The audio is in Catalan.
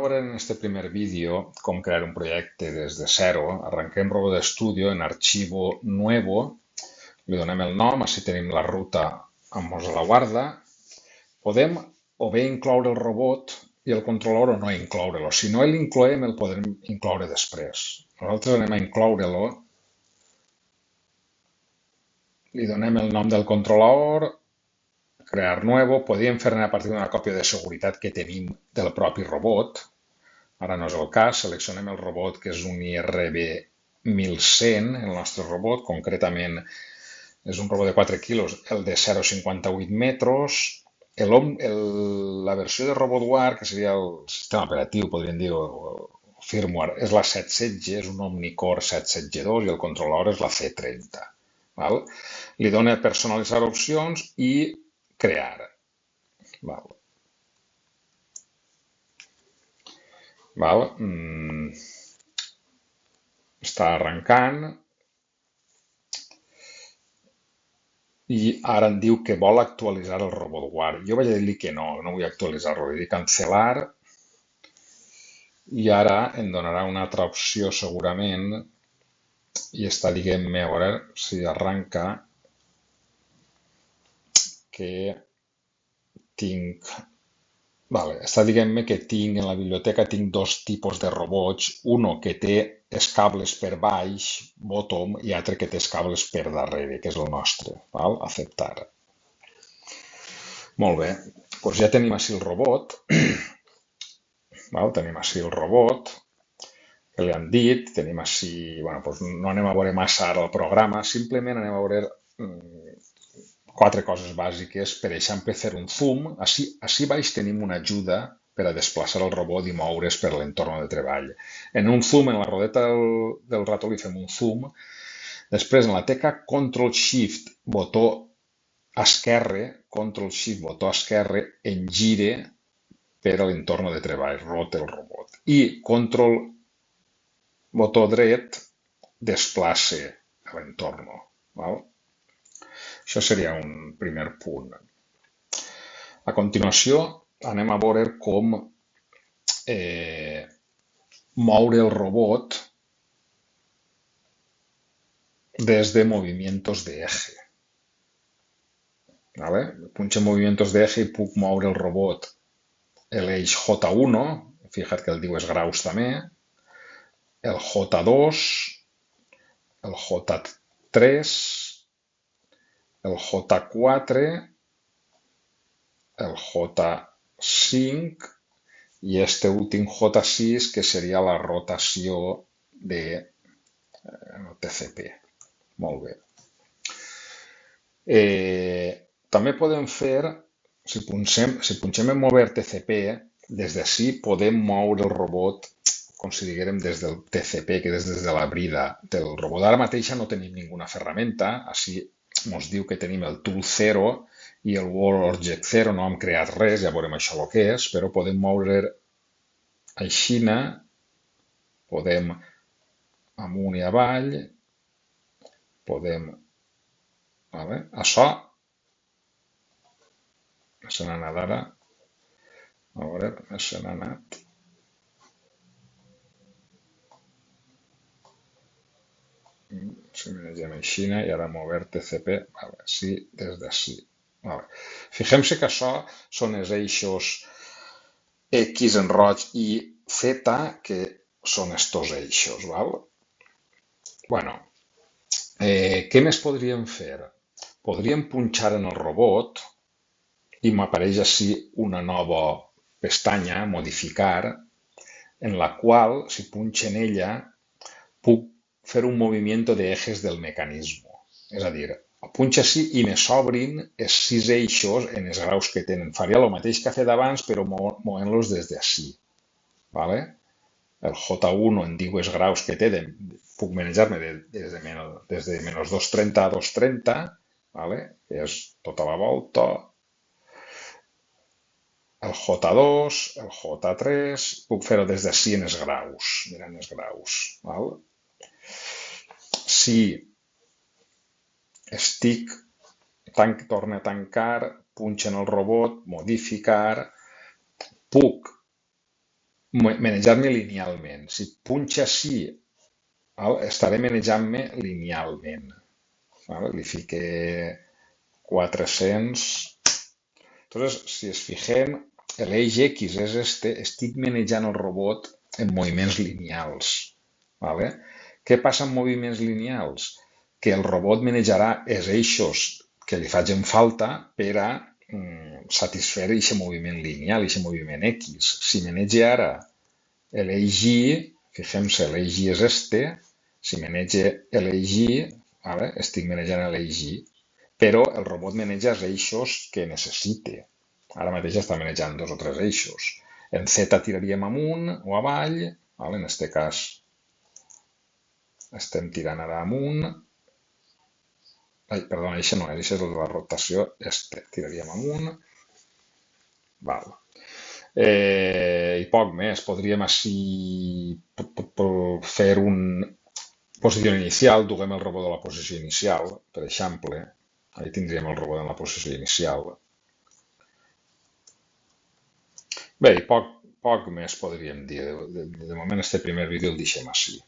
veure en este primer vídeo com crear un projecte des de zero. Arranquem Robot Studio en archivo nuevo, li donem el nom, així tenim la ruta amb mos la guarda. Podem o bé incloure el robot i el controlador o no incloure-lo. Si no l'incloem, el podrem incloure després. Nosaltres anem a incloure-lo. Li donem el nom del controlador, crear nuevo. Podríem fer-ne a partir d'una còpia de seguretat que tenim del propi robot. Ara no és el cas, seleccionem el robot que és un IRB 1100, el nostre robot, concretament és un robot de 4 quilos, el de 0,58 metres. La versió de RobotWare, que seria el sistema operatiu, podríem dir, o firmware, és la 716, és un Omnicore 772 i el controlador és la C30. Val? Li dona personalitzar opcions i crear. Val? Val? Està arrencant i ara em diu que vol actualitzar el RobotWare. Jo vaig dir-li que no vull actualitzar-lo. Li dic cancel·lar i ara em donarà una altra opció segurament i està dient-me, a veure si arranca, que tinc... Vale, està dient-me que tinc en la biblioteca dos tipus de robots, uno que té els cables per baix, bottom, i altre que té els cables per darrere, que és el nostre. Val? Acceptar. Molt bé, doncs ja tenim així el robot. Val? Tenim així el robot que li han dit, tenim així, bueno, doncs no anem a veure massa ara el programa, simplement anem a veure quatre coses bàsiques, per exemple, fer un zoom. Així baix tenim una ajuda per a desplaçar el robot i moure's per l'entorn de treball. En un zoom, en la rodeta del ratolí fem un zoom. Després, en la tecla Ctrl-Shift, botó esquerre, Ctrl-Shift, botó esquerre, en gire per a l'entorn de treball, rota el robot. I Ctrl, botó dret, desplaça l'entorn. Això seria un primer punt. A continuació, anem a veure com moure el robot des de movimientos de eje. ¿Vale? Punxo movimientos de eje i puc moure el robot l'eix J1, fija't que el diu és graus també, el J2, el J3, el J4, el J5 i este últim J6 que seria la rotació de TCP. Molt bé. També podem fer, si punxem en mover TCP, des d'ací podem moure el robot, com si diguérem, des del TCP, que és des de la brida del robot. Ara mateix no tenim ninguna ferramenta, així ens diu que tenim el tool 0 i el World Object 0, no hem creat res, ja veurem això el que és, però podem moure aixina, podem amunt i avall, podem... Vale? Això, se n'ha anat ara, a veure, se n'ha anat. Si manegem aixina i ara mover TCP, vale, sí, des d'ací. Vale. Fixem-se que això són els eixos X en roig i Z, que són estos eixos. Val? Bueno, què més podríem fer? Podríem punxar en el robot i m'apareix així una nova pestanya, modificar, en la qual, si punxo en ella, puc fer un movimiento de ejes del mecanisme. És a dir, punxo així i me s'obrin els 6 eixos en els graus que tenen. Faria el mateix que ha fet abans, però movent-los des d'ací. Vale? El J1 en diu els graus que té, puc manejar-me des de menys 230 a 230, vale? Que és tota la volta. El J2, el J3, puc fer-ho des d'ací en els graus, mirant els graus. Val? Si estic, torno a tancar, punxo en el robot, modificar, puc manejar-me linealment. Si punxa així, estaré manejant-me linealment. Li fique 400. Entonces, si es fijem, l'eix X és estic manejant el robot en moviments lineals. ¿Vale? Què passa en moviments lineals? Que el robot manejarà els eixos que li facin falta per a satisfer aquest moviment lineal, aquest moviment X. Si maneja ara l'eix Y, fixem-se, l'eix Y és si maneja l'eix Y, ¿vale? Estic manejant l'eix Y, però el robot maneja els eixos que necessite. Ara mateix està manejant 2 o 3 eixos. En Z tiraríem amunt o avall, ¿vale? En aquest cas estem tirant ara amunt. Ai, perdona, això no, això és la rotació, tiraríem amunt. Val. I poc més, podríem així fer un posició inicial, duguem el robot a la posició inicial, per exemple. Ahí tindríem el robot en la posició inicial. Bé, i poc més podríem dir. De moment, este primer vídeo el deixem així.